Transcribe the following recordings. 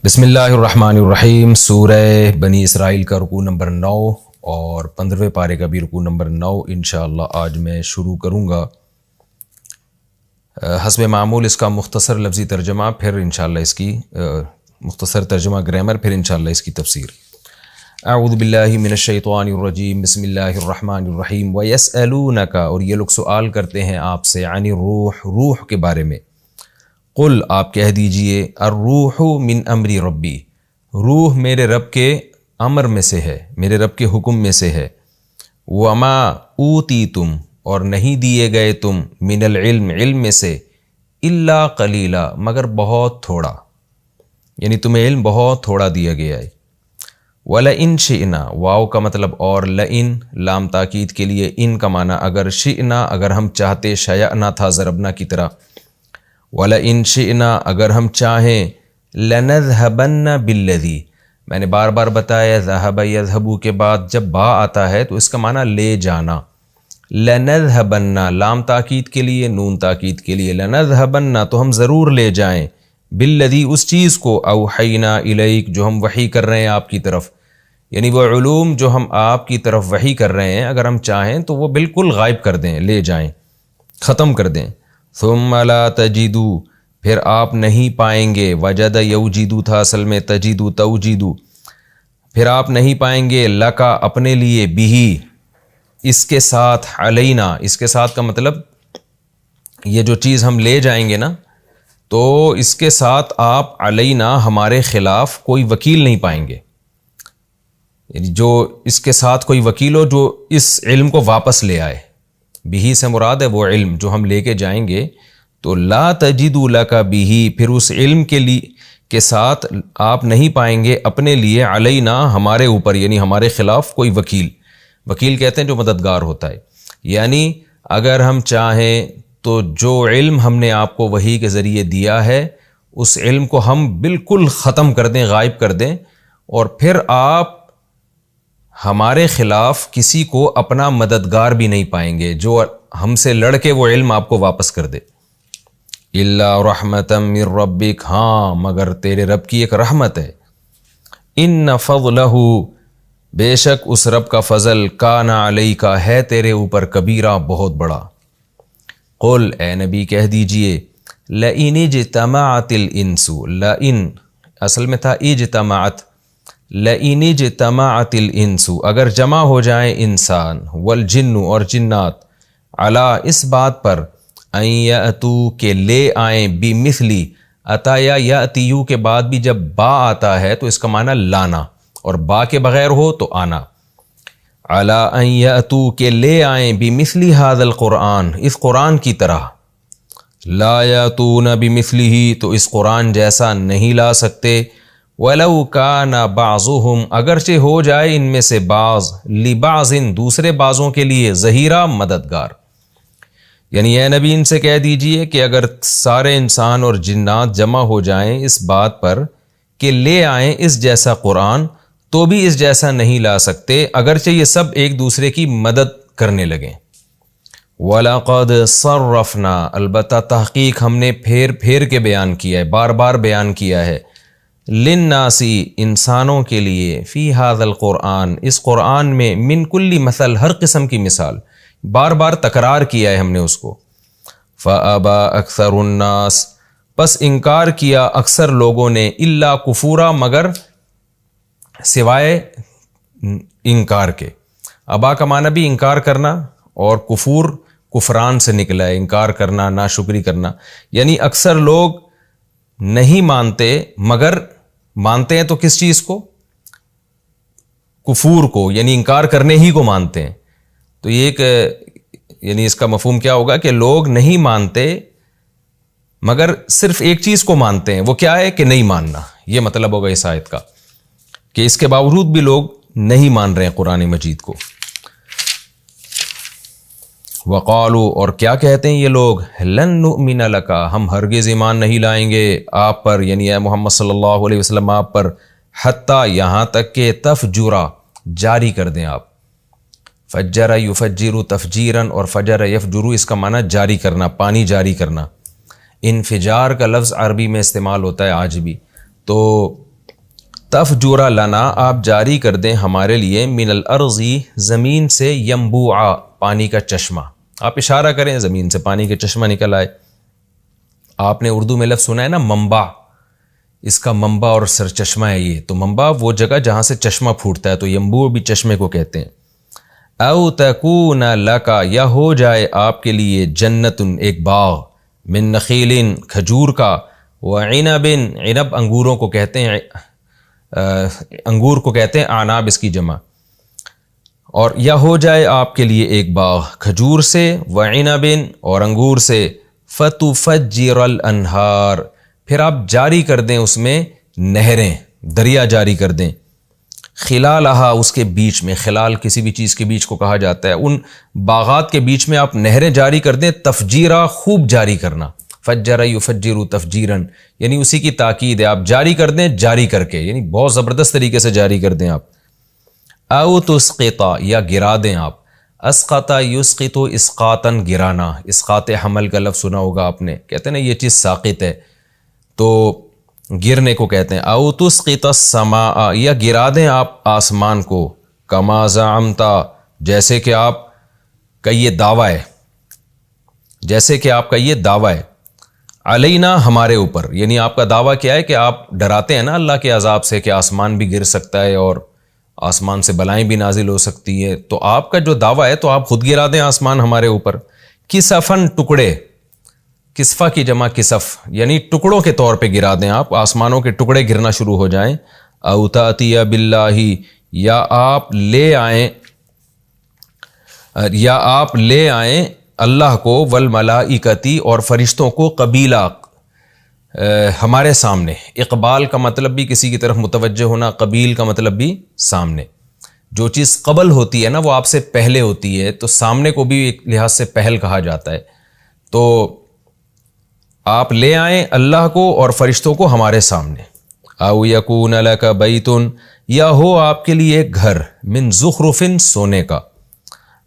بسم اللہ الرحمن الرحیم۔ سورہ بنی اسرائیل کا رکوع نمبر 9 اور 15ویں پارے کا بھی رکوع نمبر 9 انشاءاللہ آج میں شروع کروں گا۔ حسب معمول اس کا مختصر لفظی ترجمہ، پھر انشاءاللہ اس کی مختصر ترجمہ گرامر، پھر انشاءاللہ اس کی تفسیر۔ اعوذ باللہ من الشیطان الرجیم، بسم اللہ الرحمن الرحیم۔ وَيَسْأَلُونَكَ، اور یہ لوگ سوال کرتے ہیں آپ سے، عن الروح، روح کے بارے میں۔ قل، آپ کہہ دیجئے، الروح من امر ربی، روح میرے رب کے امر میں سے ہے، میرے رب کے حکم میں سے ہے۔ وما اوتیتم، اور نہیں دیے گئے تم، من العلم، علم میں سے، الا قلیلا، مگر بہت تھوڑا، یعنی تمہیں علم بہت تھوڑا دیا گیا ہے۔ وَلَئِن شِئْنَا، واو کا مطلب اور، لئن لام تاکید کے لیے، ان کا معنی اگر، شئنا اگر ہم چاہتے، شیئنا تھا ضربنا کی طرح۔ وَلَئِن شِئْنَا اگر ہم چاہیں، لَنَذْهَبَنَّ بِالَّذِي، میں نے بار بار بتایا ذہب یذہبو کے بعد جب با آتا ہے تو اس کا معنی لے جانا۔ لَنَذْهَبَنَّ لام تاکید کے لیے، نون تاکید کے لیے، لَنَذْهَبَنَّ تو ہم ضرور لے جائیں، بِالَّذِي اس چیز کو، اوحینا الیک جو ہم وحی کر رہے ہیں آپ کی طرف، یعنی وہ علوم جو ہم آپ کی طرف وحی کر رہے ہیں اگر ہم چاہیں تو وہ بالکل غائب کر دیں، لے جائیں، ختم کر دیں۔ ثم لا تجدو، پھر آپ نہیں پائیں گے، وجد یوجدو تھا اصل میں، تجدو توجدو، پھر آپ نہیں پائیں گے، لکا اپنے لیے، بھی اس کے ساتھ، علینا اس کے ساتھ کا مطلب یہ جو چیز ہم لے جائیں گے نا، تو اس کے ساتھ آپ علینا ہمارے خلاف کوئی وکیل نہیں پائیں گے، یعنی جو اس کے ساتھ کوئی وکیل ہو جو اس علم کو واپس لے آئے۔ بھی سے مراد ہے وہ علم جو ہم لے کے جائیں گے، تو لا تجدو لکا بھی، پھر اس علم کے ساتھ آپ نہیں پائیں گے اپنے لیے، علینا ہمارے اوپر، یعنی ہمارے خلاف کوئی وکیل، وکیل کہتے ہیں جو مددگار ہوتا ہے، یعنی اگر ہم چاہیں تو جو علم ہم نے آپ کو وحی کے ذریعے دیا ہے اس علم کو ہم بالکل ختم کر دیں، غائب کر دیں، اور پھر آپ ہمارے خلاف کسی کو اپنا مددگار بھی نہیں پائیں گے جو ہم سے لڑ کے وہ علم آپ کو واپس کر دے۔ الا رحمتا من ربک، ہاں مگر تیرے رب کی ایک رحمت ہے۔ ان فضلہ، بے شک اس رب کا فضل، کان علیک ہے تیرے اوپر، کبیرہ بہت بڑا۔ قل، اے نبی کہہ دیجئے، لئن اجتمعت الانس، لئن اصل میں تھا اجتمعت، لئن اجتمعت الانس اگر جمع ہو جائیں انسان، والجن اور جنات، علی اس بات پر، ان یأتو کہ لے آئیں، بمثلی، اتا یا یأتیو کے بعد بھی جب با آتا ہے تو اس کا معنی لانا، اور با کے بغیر ہو تو آنا، علی ان یأتو کہ لے آئیں، بمثلی ھذا القرآن اس قرآن کی طرح، لا یأتون بمثلہ تو اس قرآن جیسا نہیں لا سکتے، وَلَوْ كَانَ بَعْضُهُمْ اگرچہ ہو جائے ان میں سے بعض، لِبَعْضٍ دوسرے بعضوں کے لیے، ظہیرہ مددگار، یعنی اے نبی ان سے کہہ دیجئے کہ اگر سارے انسان اور جنات جمع ہو جائیں اس بات پر کہ لے آئیں اس جیسا قرآن، تو بھی اس جیسا نہیں لا سکتے، اگرچہ یہ سب ایک دوسرے کی مدد کرنے لگیں۔ وَلَقَدْ صَرَّفْنَا، البتہ تحقیق ہم نے پھیر پھیر کے بیان کیا ہے، بار بار بیان کیا ہے، للناسی انسانوں کے لیے، فی ھذا القرآن اس قرآن میں، من کل مثل ہر قسم کی مثال، بار بار تکرار کیا ہے ہم نے اس کو۔ فابا اکثر الناس، پس انکار کیا اکثر لوگوں نے، الا کفورا مگر سوائے انکار کے۔ ابا کا معنی بھی انکار کرنا، اور کفور کفران سے نکلا ہے، انکار کرنا، ناشکری کرنا، یعنی اکثر لوگ نہیں مانتے، مگر مانتے ہیں تو کس چیز کو؟ کفور کو، یعنی انکار کرنے ہی کو مانتے ہیں۔ تو یہ ایک، یعنی اس کا مفہوم کیا ہوگا کہ لوگ نہیں مانتے مگر صرف ایک چیز کو مانتے ہیں، وہ کیا ہے کہ نہیں ماننا، یہ مطلب ہوگا اس آیت کا، کہ اس کے باوجود بھی لوگ نہیں مان رہے ہیں قرآن مجید کو۔ وقالو، اور کیا کہتے ہیں یہ لوگ، لن نؤمن لک، ہم ہرگز ایمان نہیں لائیں گے آپ پر، یعنی اے محمد صلی اللہ علیہ وسلم آپ پر، حتی یہاں تک کہ تفجرا جاری کر دیں آپ، فجر یفجر تفجیرن، اور فجر یفجر اس کا معنی جاری کرنا، پانی جاری کرنا۔ انفجار کا لفظ عربی میں استعمال ہوتا ہے آج بھی۔ تو تفجر لنا، آپ جاری کر دیں ہمارے لیے، من الارض زمین سے، ینبوعا پانی کا چشمہ، آپ اشارہ کریں زمین سے پانی کا چشمہ نکل آئے۔ آپ نے اردو میں لفظ سنا ہے نا منبع، اس کا منبع اور سرچشمہ ہے یہ، تو منبع وہ جگہ جہاں سے چشمہ پھوٹتا ہے، تو ینبوع بھی چشمے کو کہتے ہیں۔ او تکون لکا، یا ہو جائے آپ کے لیے، جنتن ایک باغ، من نخیل کھجور کا، وعنب عنب انگوروں کو کہتے ہیں، انگور کو کہتے ہیں اعناب اس کی جمع، اور یا ہو جائے آپ کے لیے ایک باغ کھجور سے، وعنب اور انگور سے، فتفجر الانہار پھر آپ جاری کر دیں اس میں نہریں، دریا جاری کر دیں، خلالہا اس کے بیچ میں، خلال کسی بھی چیز کے بیچ کو کہا جاتا ہے، ان باغات کے بیچ میں آپ نہریں جاری کر دیں، تفجیرہ خوب جاری کرنا، فجر یفجر تفجیرن یعنی اسی کی تاکید ہے، آپ جاری کر دیں جاری کر کے، یعنی بہت زبردست طریقے سے جاری کر دیں آپ۔ او تسقطا یا گرا دیں آپ، اسقطا یسقط اسقاطا گرانا، اسقاط حمل کا لفظ سنا ہوگا آپ نے، کہتے ہیں نا یہ چیز ساقط ہے تو گرنے کو کہتے ہیں۔ او تسقط السماء یا گرا دیں آپ آسمان کو، کما زعمتا جیسے کہ آپ کا یہ دعویٰ ہے، جیسے کہ آپ کا یہ دعویٰ ہے، علینا ہمارے اوپر، یعنی آپ کا دعویٰ کیا ہے کہ آپ ڈراتے ہیں نا اللہ کے عذاب سے کہ آسمان بھی گر سکتا ہے اور آسمان سے بلائیں بھی نازل ہو سکتی ہیں، تو آپ کا جو دعویٰ ہے تو آپ خود گرا دیں آسمان ہمارے اوپر، کسفن ٹکڑے، کسفہ کی جمع کسف یعنی ٹکڑوں کے طور پہ گرا دیں آپ، آسمانوں کے ٹکڑے گرنا شروع ہو جائیں۔ او تأتی باللہ یا آپ لے آئیں اللہ کو، والملائکتی اور فرشتوں کو، قبیلہ ہمارے سامنے، اقبال کا مطلب بھی کسی کی طرف متوجہ ہونا، قبیل کا مطلب بھی سامنے، جو چیز قبل ہوتی ہے نا وہ آپ سے پہلے ہوتی ہے، تو سامنے کو بھی ایک لحاظ سے پہل کہا جاتا ہے، تو آپ لے آئیں اللہ کو اور فرشتوں کو ہمارے سامنے۔ او یکون لک بیت یا ہو آپ کے لیے ایک گھر، من زخرف سونے کا،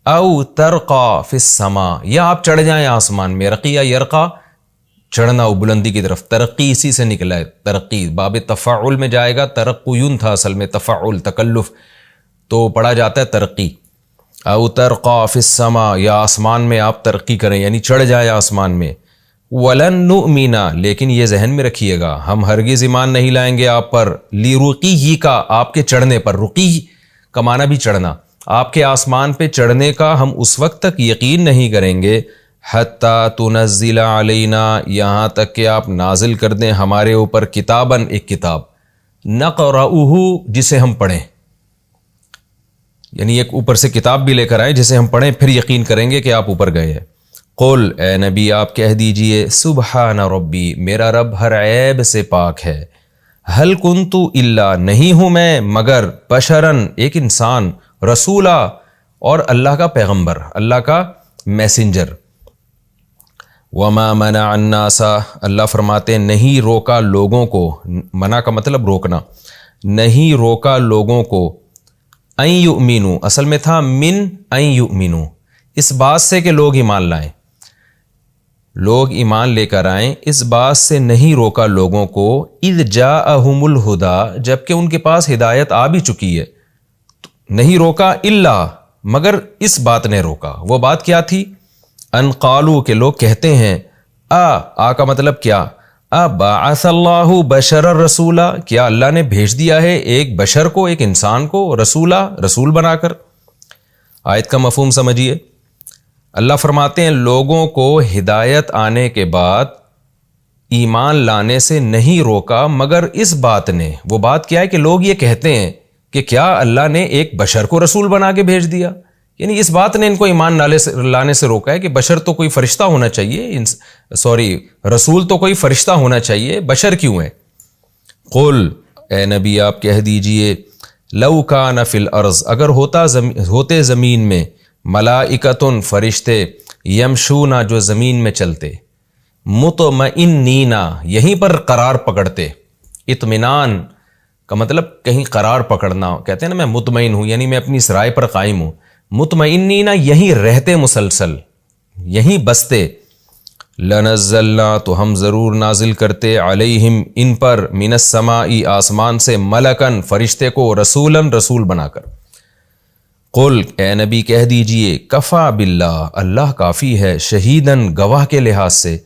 او ترقا فی السماء یا آپ چڑھ جائیں آسمان میں، رقیہ یرقا چڑھنا و بلندی کی طرف، ترقی اسی سے نکلا ہے، ترقی باب تفاعل میں جائے گا، ترقیون تھا اصل میں، تفاعل تکلف، تو پڑھا جاتا ہے ترقی۔ او ترقا فی السماء یا آسمان میں آپ ترقی کریں یعنی چڑھ جائیں آسمان میں، ولن نؤمن لیکن یہ ذہن میں رکھیے گا ہم ہرگز ایمان نہیں لائیں گے آپ پر، لرقیہ کا آپ کے چڑھنے پر، رقی کا معنی بھی چڑھنا، آپ کے آسمان پہ چڑھنے کا ہم اس وقت تک یقین نہیں کریں گے، حتی تنزل علینا یہاں تک کہ آپ نازل کر دیں ہمارے اوپر، کتاباً ایک کتاب، نقرؤہ جسے ہم پڑھیں، یعنی ایک اوپر سے کتاب بھی لے کر آئیں جسے ہم پڑھیں پھر یقین کریں گے کہ آپ اوپر گئے ہیں۔ قل اے نبی آپ کہہ دیجئے، سبحان ربی میرا رب ہر عیب سے پاک ہے، ہل کنت الا نہیں ہوں میں مگر، بشرن ایک انسان، رسولا اور اللہ کا پیغمبر، اللہ کا میسنجر۔ وما منع الناس اللہ فرماتے ہیں نہیں روکا لوگوں کو، منع کا مطلب روکنا، نہیں روکا لوگوں کو، ان یؤمنوا اصل میں تھا من ان یؤمنوا، اس بات سے کہ لوگ ایمان لائیں، لوگ ایمان لے کر آئیں، اس بات سے نہیں روکا لوگوں کو، اذ جاءہم الہدی جبکہ ان کے پاس ہدایت آ بھی چکی ہے، نہیں روکا الا مگر اس بات نے روکا، وہ بات کیا تھی، ان قالو کہ لوگ کہتے ہیں، آ کا مطلب کیا، بعث اللہ بشر الرسولا کیا اللہ نے بھیج دیا ہے ایک بشر کو، ایک انسان کو، رسولا رسول بنا کر۔ آیت کا مفہوم سمجھیے، اللہ فرماتے ہیں لوگوں کو ہدایت آنے کے بعد ایمان لانے سے نہیں روکا مگر اس بات نے، وہ بات کیا ہے کہ لوگ یہ کہتے ہیں کہ کیا اللہ نے ایک بشر کو رسول بنا کے بھیج دیا، یعنی اس بات نے ان کو ایمان لانے سے روکا ہے کہ بشر تو کوئی فرشتہ ہونا چاہیے، رسول تو کوئی فرشتہ ہونا چاہیے، بشر کیوں ہے۔ قل اے نبی آپ کہہ دیجئے، لو کان فی الارض اگر ہوتے زمین میں، ملائکتن فرشتے، یمشونا جو زمین میں چلتے، مطمئنین یہیں پر قرار پکڑتے، اطمینان کا مطلب کہیں قرار پکڑنا، کہتے ہیں نا میں مطمئن ہوں یعنی میں اپنی اس رائے پر قائم ہوں، مطمئنین یہیں رہتے مسلسل، یہیں بستے، لنزلنا تو ہم ضرور نازل کرتے، علیہم ان پر، من السماء آسمان سے، ملکن فرشتے کو، رسولن رسول بنا کر۔ قل اے نبی کہہ دیجئے، کفا باللہ اللہ کافی ہے، شہیدن گواہ کے لحاظ سے،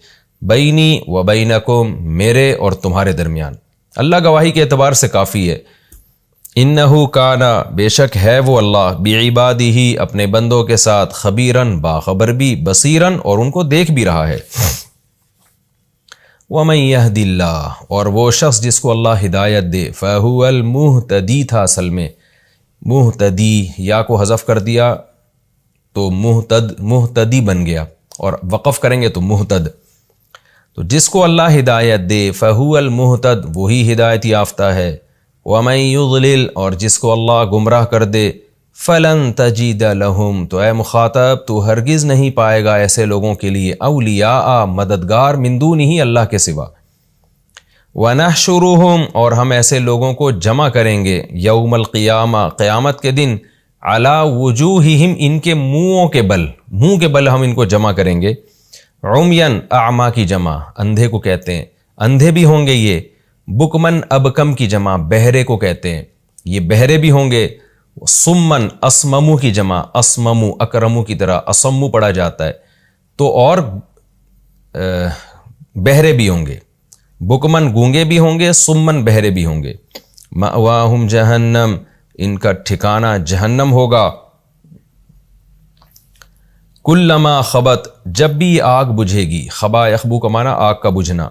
بینی و بینکم میرے اور تمہارے درمیان، اللہ گواہی کے اعتبار سے کافی ہے۔ انہو کانا بے شک ہے وہ اللہ، بعبادہ اپنے بندوں کے ساتھ، خبیرن باخبر بھی، بصیرن اور ان کو دیکھ بھی رہا ہے۔ ومن یہد اللہ اور وہ شخص جس کو اللہ ہدایت دے، فہو المہتدی تھا، اصل میں مہتدی یا کو حذف کر دیا تو مہتدی بن گیا، اور وقف کریں گے تو مہتد۔ تو جس کو اللہ ہدایت دے، فہو المہتد وہی ہدایت یافتہ ہے، ومن یضلل اور جس کو اللہ گمراہ کر دے، فلن تجید لہم تو اے مخاطب تو ہرگز نہیں پائے گا ایسے لوگوں کے لیے، اولیاء مددگار، من دونہ اللہ کے سوا۔ وَنَحْشُرُهُمْ اور ہم ایسے لوگوں کو جمع کریں گے، یوم القیامہ قیامت کے دن، علی وجوہہم ان کے منہوں کے بل، منہ کے بل ہم ان کو جمع کریں گے، عمین اعمیٰ کی جمع اندھے کو کہتے ہیں، اندھے بھی ہوں گے یہ، بکمن ابکم کی جمع بہرے کو کہتے ہیں، یہ بہرے بھی ہوں گے، سمن اسممو کی جمع، اسممو اکرمو کی طرح اسمو پڑھا جاتا ہے، تو اور بہرے بھی ہوں گے، بکمن گونگے بھی ہوں گے، سمن بہرے بھی ہوں گے، مأواہم جہنم ان کا ٹھکانہ جہنم ہوگا، کلما خبت جب بھی یہ آگ بجھے گی، خبا یخبو کا معنی آگ کا بجھنا،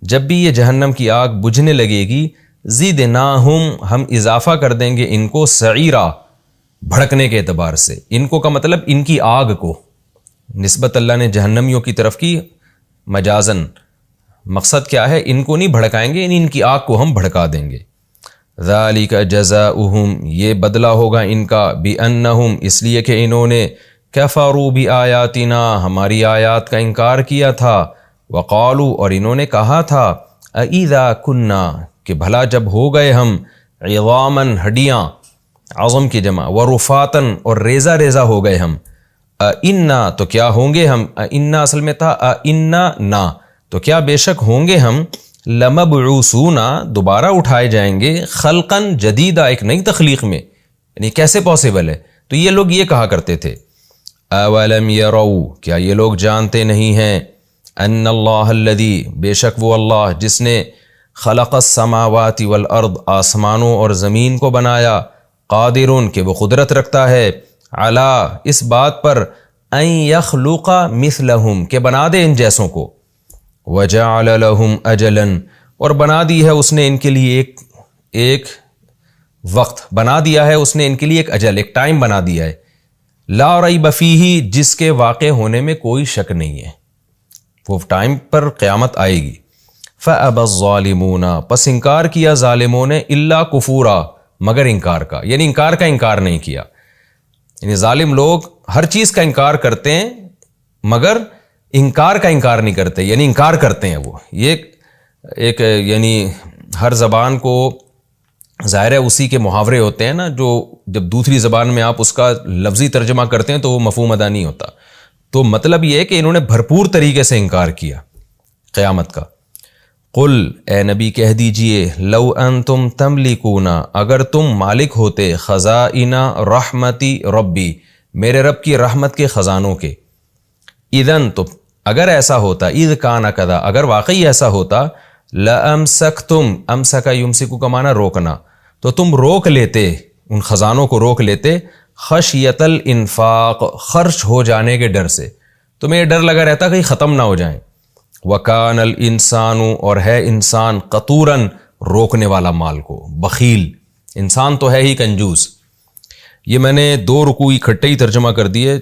جب بھی یہ جہنم کی آگ بجھنے لگے گی، زدناہم ہم اضافہ کر دیں گے ان کو، سعیرا بھڑکنے کے اعتبار سے، ان کو کا مطلب ان کی آگ کو، نسبت اللہ نے جہنمیوں کی طرف کی مجازن، مقصد کیا ہے، ان کو نہیں بھڑکائیں گے، ان کی آگ کو ہم بھڑکا دیں گے۔ ذالک جزاؤہم یہ بدلہ ہوگا ان کا، بانہم اس لیے کہ انہوں نے، کفروا بآیاتنا ہماری آیات کا انکار کیا تھا، وقالوا اور انہوں نے کہا تھا، اذا کننا کہ بھلا جب ہو گئے ہم، عظامن ہڈیاں، عظم کی جمع، ورفاتن اور ریزہ ریزہ ہو گئے ہم، انا تو کیا ہوں گے ہم، انا اصل میں تھا انا نا تو کیا بے شک ہوں گے ہم، لمبعوثون دوبارہ اٹھائے جائیں گے، خلقن جدیدہ ایک نئی تخلیق میں، یعنی کیسے پاسبل ہے، تو یہ لوگ یہ کہا کرتے تھے، اولم یروا کیا یہ لوگ جانتے نہیں ہیں، ان اللہ الذی بے شک وہ اللہ جس نے، خلق السماوات والارض آسمانوں اور زمین کو بنایا، قادرون کہ وہ قدرت رکھتا ہے، علی اس بات پر، ان یخلق مثلہم کہ بنا دے ان جیسوں کو، وجعل لہم اجلا اور بنا دی ہے اس نے ان کے لیے ایک وقت، بنا دیا ہے اس نے ان کے لیے ایک اجل، ایک ٹائم بنا دیا ہے، لا ریب فیہ جس کے واقع ہونے میں کوئی شک نہیں ہے، وہ ٹائم پر قیامت آئے گی۔ فَأَبَى الظَّالِمُونَ پس انکار کیا ظالموں نے، الا کفورا مگر انکار کا، یعنی انکار نہیں کیا، یعنی ظالم لوگ ہر چیز کا انکار کرتے ہیں مگر انکار کا انکار نہیں کرتے، یعنی انکار کرتے ہیں وہ، یہ ایک یعنی ہر زبان کو ظاہر ہے اسی کے محاورے ہوتے ہیں نا، جو جب دوسری زبان میں آپ اس کا لفظی ترجمہ کرتے ہیں تو وہ مفہوم ادا نہیں ہوتا، تو مطلب یہ ہے کہ انہوں نے بھرپور طریقے سے انکار کیا قیامت کا۔ قل اے نبی کہہ دیجئے، لو انتم تملکون اگر تم مالک ہوتے، خزائن رحمتی ربی میرے رب کی رحمت کے خزانوں کے، اذن تو اگر ایسا ہوتا، اذ کان کذا اگر واقعی ایسا ہوتا، لامسکتم امسک یمسک کا معنی روکنا، تو تم روک لیتے، ان خزانوں کو روک لیتے، خشیت الانفاق خرچ ہو جانے کے ڈر سے، تمہیں یہ ڈر لگا رہتا کہیں ختم نہ ہو جائیں، وکان الانسان اور ہے انسان، قطوراً روکنے والا مال کو، بخیل، انسان تو ہے ہی کنجوس۔ یہ میں نے 2 رکوع اکٹھے ہی ترجمہ کر دیے،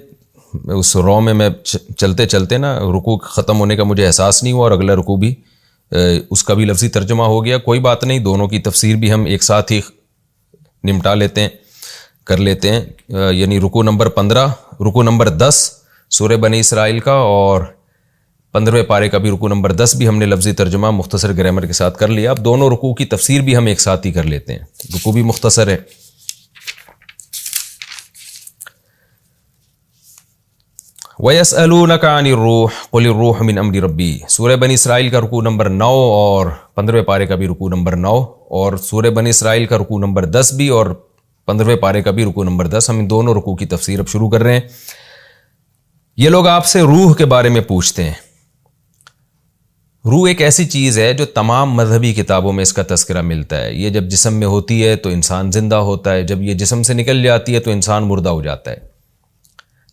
اس رو میں چلتے چلتے نا رکوع ختم ہونے کا مجھے احساس نہیں ہوا، اور اگلا رکوع بھی اس کا بھی لفظی ترجمہ ہو گیا، کوئی بات نہیں، دونوں کی تفسیر بھی ہم ایک ساتھ ہی نمٹا لیتے ہیں، کر لیتے ہیں، یعنی رکوع نمبر 15، رکوع نمبر 10 سورہ بنی اسرائیل کا، اور 15ویں پارے کا بھی رکوع نمبر 10 بھی ہم نے لفظی ترجمہ مختصر گرامر کے ساتھ کر لیا، اب دونوں رکوع کی تفسیر بھی ہم ایک ساتھ ہی کر لیتے ہیں، رکوع بھی مختصر ہے۔ وَيَسْأَلُونَكَ عَنِ الرُّوحِ قُلِ الرُّوحُ مِنْ أَمْرِ رَبِّي، سورہ بنی اسرائیل کا رکوع نمبر 9 اور 15ویں پارے کا بھی رکوع نمبر 9، اور سورہ بنی اسرائیل کا رکوع نمبر 10 بھی اور 15ویں پارے کا بھی رکوع نمبر 10، ہم ان دونوں رکوع کی تفسیر اب شروع کر رہے ہیں۔ یہ لوگ آپ سے روح کے بارے میں پوچھتے ہیں۔ روح ایک ایسی چیز ہے جو تمام مذہبی کتابوں میں اس کا تذکرہ ملتا ہے۔ یہ جب جسم میں ہوتی ہے تو انسان زندہ ہوتا ہے، جب یہ جسم سے نکل جاتی ہے تو انسان مردہ ہو جاتا ہے۔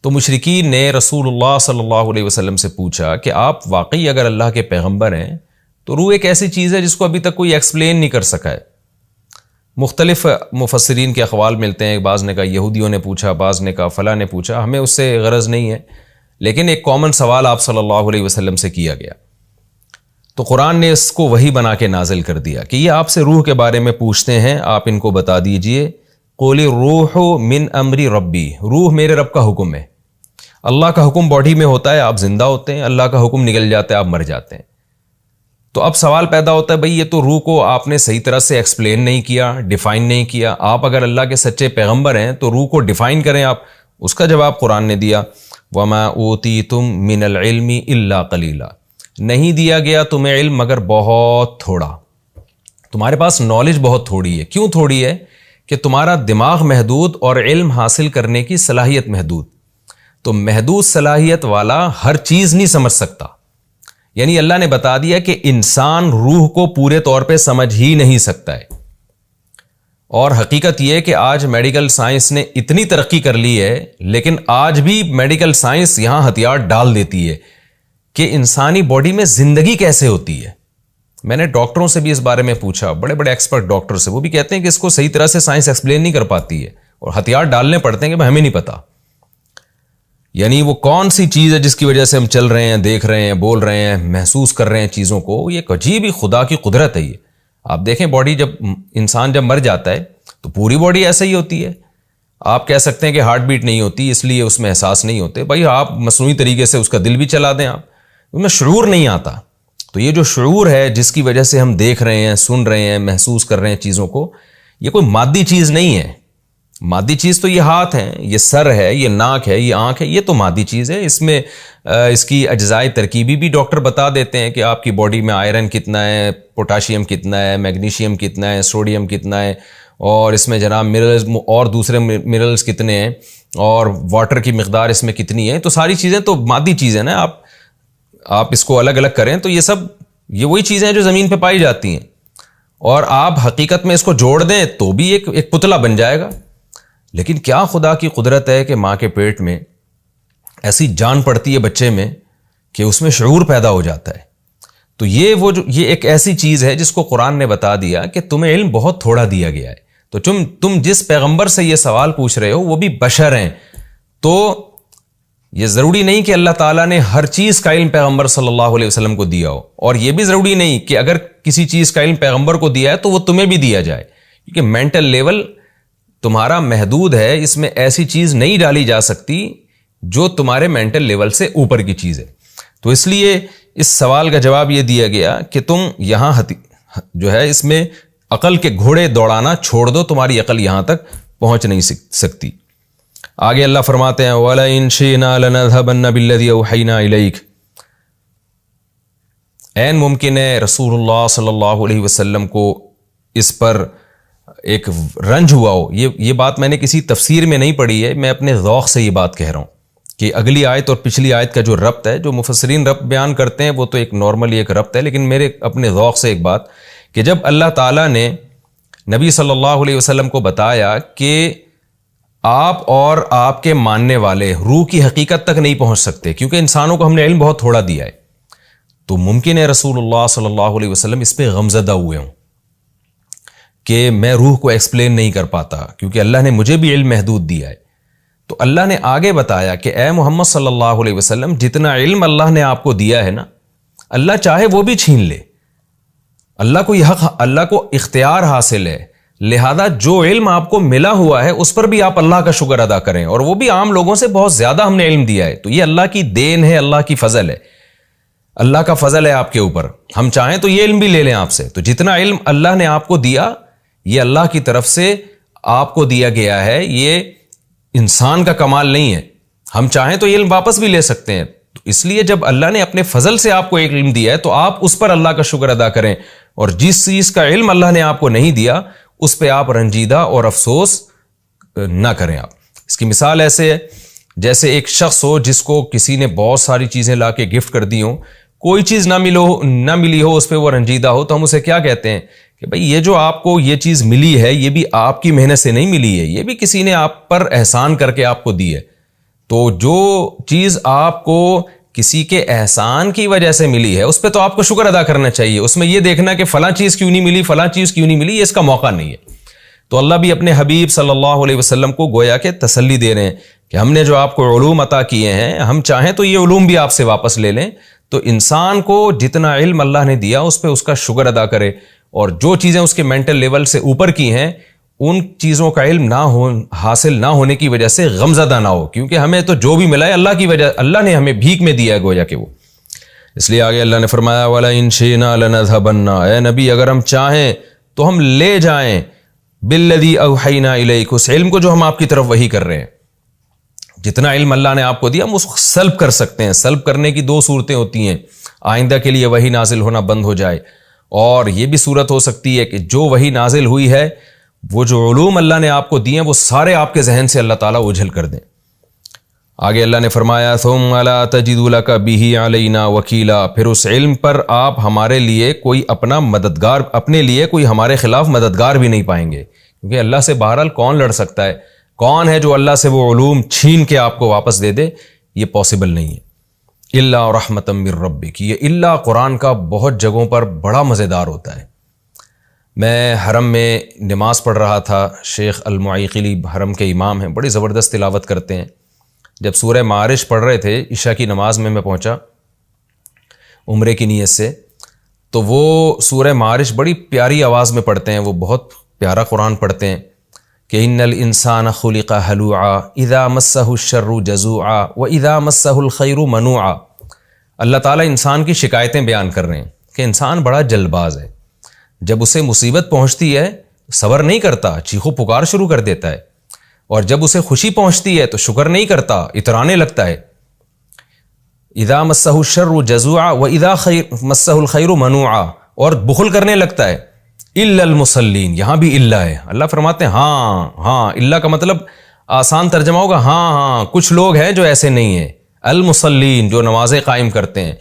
تو مشرکین نے رسول اللہ صلی اللہ علیہ وسلم سے پوچھا کہ آپ واقعی اگر اللہ کے پیغمبر ہیں تو روح ایک ایسی چیز ہے جس کو ابھی تک کوئی ایکسپلین نہیں کر سکا ہے۔ مختلف مفسرین کے اقوال ملتے ہیں، بعض نے کہا یہودیوں نے پوچھا، بعض نے کہا فلاں نے پوچھا، ہمیں اس سے غرض نہیں ہے، لیکن ایک کامن سوال آپ صلی اللہ علیہ وسلم سے کیا گیا تو قرآن نے اس کو وحی بنا کے نازل کر دیا کہ یہ آپ سے روح کے بارے میں پوچھتے ہیں، آپ ان کو بتا دیجئے قُلِ الرُّوحُ مِنْ أَمْرِ رَبِّي، روح میرے رب کا حکم ہے۔ اللہ کا حکم باڈی میں ہوتا ہے، آپ زندہ ہوتے ہیں، اللہ کا حکم نکل جاتا ہے، آپ مر جاتے ہیں۔ تو اب سوال پیدا ہوتا ہے بھئی یہ تو روح کو آپ نے صحیح طرح سے ایکسپلین نہیں کیا، ڈیفائن نہیں کیا، آپ اگر اللہ کے سچے پیغمبر ہیں تو روح کو ڈیفائن کریں آپ۔ اس کا جواب قرآن نے دیا وَمَا أُوتِيتُم مِّنَ الْعِلْمِ إِلَّا قَلِيلًا، نہیں دیا گیا تمہیں علم مگر بہت تھوڑا، تمہارے پاس نالج بہت تھوڑی ہے۔ کیوں تھوڑی ہے؟ کہ تمہارا دماغ محدود اور علم حاصل کرنے کی صلاحیت محدود۔ تو محدود صلاحیت والا ہر چیز نہیں سمجھ سکتا، یعنی اللہ نے بتا دیا کہ انسان روح کو پورے طور پہ سمجھ ہی نہیں سکتا ہے۔ اور حقیقت یہ ہے کہ آج میڈیکل سائنس نے اتنی ترقی کر لی ہے، لیکن آج بھی میڈیکل سائنس یہاں ہتھیار ڈال دیتی ہے کہ انسانی باڈی میں زندگی کیسے ہوتی ہے۔ میں نے ڈاکٹروں سے بھی اس بارے میں پوچھا، بڑے بڑے ایکسپرٹ ڈاکٹر سے، وہ بھی کہتے ہیں کہ اس کو صحیح طرح سے سائنس ایکسپلین نہیں کر پاتی ہے، اور ہتھیار ڈالنے پڑتے ہیں کہ ہمیں نہیں پتا، یعنی وہ کون سی چیز ہے جس کی وجہ سے ہم چل رہے ہیں، دیکھ رہے ہیں، بول رہے ہیں، محسوس کر رہے ہیں چیزوں کو۔ یہ ایک عجیب ہی خدا کی قدرت ہے۔ یہ آپ دیکھیں باڈی انسان جب مر جاتا ہے تو پوری باڈی ایسا ہی ہوتی ہے۔ آپ کہہ سکتے ہیں کہ ہارٹ بیٹ نہیں ہوتی اس لیے اس میں احساس نہیں ہوتے، بھائی آپ مصنوعی طریقے سے اس کا دل بھی چلا دیں، آپ ان میں شعور نہیں آتا۔ تو یہ جو شعور ہے جس کی وجہ سے ہم دیکھ رہے ہیں، سن رہے ہیں، محسوس کر رہے ہیں چیزوں کو، یہ کوئی مادی چیز نہیں ہے۔ مادی چیز تو یہ ہاتھ ہیں، یہ سر ہے، یہ ناک ہے، یہ آنکھ ہے، یہ تو مادی چیز ہے۔ اس میں اس کی اجزائے ترکیبی بھی ڈاکٹر بتا دیتے ہیں کہ آپ کی باڈی میں آئرن کتنا ہے، پوٹاشیم کتنا ہے، میگنیشیم کتنا ہے، سوڈیم کتنا ہے، اور اس میں جناب منرلز اور دوسرے منرلز کتنے ہیں، اور واٹر کی مقدار اس میں کتنی ہے۔ تو ساری چیزیں تو مادی چیزیں نا، آپ اس کو الگ الگ کریں تو یہ وہی چیزیں ہیں جو زمین پہ پائی جاتی ہیں، اور آپ حقیقت میں اس کو جوڑ دیں تو بھی ایک پتلا بن جائے گا۔ لیکن کیا خدا کی قدرت ہے کہ ماں کے پیٹ میں ایسی جان پڑتی ہے بچے میں کہ اس میں شعور پیدا ہو جاتا ہے۔ تو یہ ایک ایسی چیز ہے جس کو قرآن نے بتا دیا کہ تمہیں علم بہت تھوڑا دیا گیا ہے۔ تو تم جس پیغمبر سے یہ سوال پوچھ رہے ہو وہ بھی بشر ہیں، تو یہ ضروری نہیں کہ اللہ تعالیٰ نے ہر چیز کا علم پیغمبر صلی اللہ علیہ وسلم کو دیا ہو، اور یہ بھی ضروری نہیں کہ اگر کسی چیز کا علم پیغمبر کو دیا ہے تو وہ تمہیں بھی دیا جائے، کیونکہ مینٹل لیول تمہارا محدود ہے، اس میں ایسی چیز نہیں ڈالی جا سکتی جو تمہارے مینٹل لیول سے اوپر کی چیز ہے۔ تو اس لیے اس سوال کا جواب یہ دیا گیا کہ تم یہاں جو ہے اس میں عقل کے گھوڑے دوڑانا چھوڑ دو، تمہاری عقل یہاں تک پہنچ نہیں سکتی۔ آگے اللہ فرماتے ہیں وَلَئِن شِئْنَا لَنَذْهَبَنَّ بِالَّذِي أَوْحَيْنَا إِلَيْكَ، عین ممکن ہے رسول اللہ صلی اللہ علیہ وسلم کو اس پر ایک رنج ہوا ہو۔ یہ بات میں نے کسی تفسیر میں نہیں پڑھی ہے، میں اپنے ذوق سے یہ بات کہہ رہا ہوں کہ اگلی آیت اور پچھلی آیت کا جو ربط ہے، جو مفسرین ربط بیان کرتے ہیں وہ تو ایک نارملی ایک ربط ہے، لیکن میرے اپنے ذوق سے ایک بات کہ جب اللہ تعالیٰ نے نبی صلی اللہ علیہ وسلم کو بتایا کہ آپ اور آپ کے ماننے والے روح کی حقیقت تک نہیں پہنچ سکتے کیونکہ انسانوں کو ہم نے علم بہت تھوڑا دیا ہے، تو ممکن ہے رسول اللہ صلی اللہ علیہ وسلم اس پہ غمزدہ ہوئے ہوں کہ میں روح کو ایکسپلین نہیں کر پاتا کیونکہ اللہ نے مجھے بھی علم محدود دیا ہے۔ تو اللہ نے آگے بتایا کہ اے محمد صلی اللہ علیہ وسلم، جتنا علم اللہ نے آپ کو دیا ہے نا، اللہ چاہے وہ بھی چھین لے، اللہ کو یہ حق، اللہ کو اختیار حاصل ہے، لہذا جو علم آپ کو ملا ہوا ہے اس پر بھی آپ اللہ کا شکر ادا کریں، اور وہ بھی عام لوگوں سے بہت زیادہ ہم نے علم دیا ہے۔ تو یہ اللہ کی دین ہے، اللہ کی فضل ہے، اللہ کا فضل ہے آپ کے اوپر۔ ہم چاہیں تو یہ علم بھی لے لیں آپ سے۔ تو جتنا علم اللہ نے آپ کو دیا یہ اللہ کی طرف سے آپ کو دیا گیا ہے، یہ انسان کا کمال نہیں ہے، ہم چاہیں تو یہ علم واپس بھی لے سکتے ہیں. تو اس لیے جب اللہ نے اپنے فضل سے آپ کو ایک علم دیا ہے تو آپ اس پر اللہ کا شکر ادا کریں, اور جس چیز کا علم اللہ نے آپ کو نہیں دیا اس پہ آپ رنجیدہ اور افسوس نہ کریں. آپ اس کی مثال ایسے ہے جیسے ایک شخص ہو جس کو کسی نے بہت ساری چیزیں لا کے گفٹ کر دی ہوں, کوئی چیز نہ ملی ہو, اس پہ وہ رنجیدہ ہو, تو ہم اسے کیا کہتے ہیں کہ بھئی یہ جو آپ کو یہ چیز ملی ہے یہ بھی آپ کی محنت سے نہیں ملی ہے, یہ بھی کسی نے آپ پر احسان کر کے آپ کو دی ہے. تو جو چیز آپ کو کسی کے احسان کی وجہ سے ملی ہے اس پہ تو آپ کو شکر ادا کرنا چاہیے, اس میں یہ دیکھنا کہ فلاں چیز کیوں نہیں ملی, فلاں چیز کیوں نہیں ملی, یہ اس کا موقع نہیں ہے. تو اللہ بھی اپنے حبیب صلی اللہ علیہ وسلم کو گویا کہ تسلی دے رہے ہیں کہ ہم نے جو آپ کو علوم عطا کیے ہیں, ہم چاہیں تو یہ علوم بھی آپ سے واپس لے لیں. تو انسان کو جتنا علم اللہ نے دیا اس پہ اس کا شکر ادا کرے, اور جو چیزیں اس کے مینٹل لیول سے اوپر کی ہیں ان چیزوں کا علم حاصل نہ ہونے کی وجہ سے غمزدہ نہ ہو, کیونکہ ہمیں تو جو بھی ملا ہے اللہ کی وجہ, اللہ نے ہمیں بھیک میں دیا ہے گویا کہ وہ. اس لیے آگے اللہ نے فرمایا وَلَئِن شِئْنَا لَنَذْهَبَنَّ, اے نبی اگر ہم چاہیں تو ہم لے جائیں بِالَّذِي أَوْحَيْنَا إِلَيْكَ, اس علم کو جو ہم آپ کی طرف وحی کر رہے ہیں. جتنا علم اللہ نے آپ کو دیا ہم اس کو سلب کر سکتے ہیں. سلب کرنے کی دو صورتیں ہوتی ہیں, آئندہ کے لیے وحی نازل ہونا بند ہو جائے, اور یہ بھی صورت ہو سکتی ہے کہ جو وحی نازل ہوئی ہے وہ جو علوم اللہ نے آپ کو دیے ہیں وہ سارے آپ کے ذہن سے اللہ تعالیٰ اجھل کر دیں. آگے اللہ نے فرمایا ثُمَّ لَا تَجِدُ لَكَ بِهِ عَلَيْنَا وَكِيلًا, پھر اس علم پر آپ ہمارے لیے کوئی اپنا مددگار, اپنے لیے کوئی ہمارے خلاف مددگار بھی نہیں پائیں گے, کیونکہ اللہ سے بہرحال کون لڑ سکتا ہے, کون ہے جو اللہ سے وہ علوم چھین کے آپ کو واپس دے دے, یہ پاسبل نہیں ہے. الا رحمۃ من ربک, یہ الا قرآن کا بہت جگہوں پر بڑا مزیدار ہوتا ہے. میں حرم میں نماز پڑھ رہا تھا, شیخ المعیقلی حرم کے امام ہیں, بڑی زبردست تلاوت کرتے ہیں. جب سورہ معارج پڑھ رہے تھے عشاء کی نماز میں پہنچا عمرے کی نیت سے, تو وہ سورہ معارج بڑی پیاری آواز میں پڑھتے ہیں, وہ بہت پیارا قرآن پڑھتے ہیں کہ ان الانسان خلق ہلوعا اذا مسہ الشر جزوعا واذا مسہ الخیر منوعا. اللہ تعالیٰ انسان کی شکایتیں بیان کر رہے ہیں کہ انسان بڑا جلد باز ہے, جب اسے مصیبت پہنچتی ہے صبر نہیں کرتا, چیخو پکار شروع کر دیتا ہے, اور جب اسے خوشی پہنچتی ہے تو شکر نہیں کرتا, اترانے لگتا ہے. اذا مسہ الشر جزوعا واذا مسہ الخیر منوعا, اور بخل کرنے لگتا ہے. الا المصلین, یہاں بھی الا ہے, اللہ فرماتے ہیں ہاں الا کا مطلب آسان ترجمہ ہوگا ہاں کچھ لوگ ہیں جو ایسے نہیں ہیں, المصلین جو نمازیں قائم کرتے ہیں,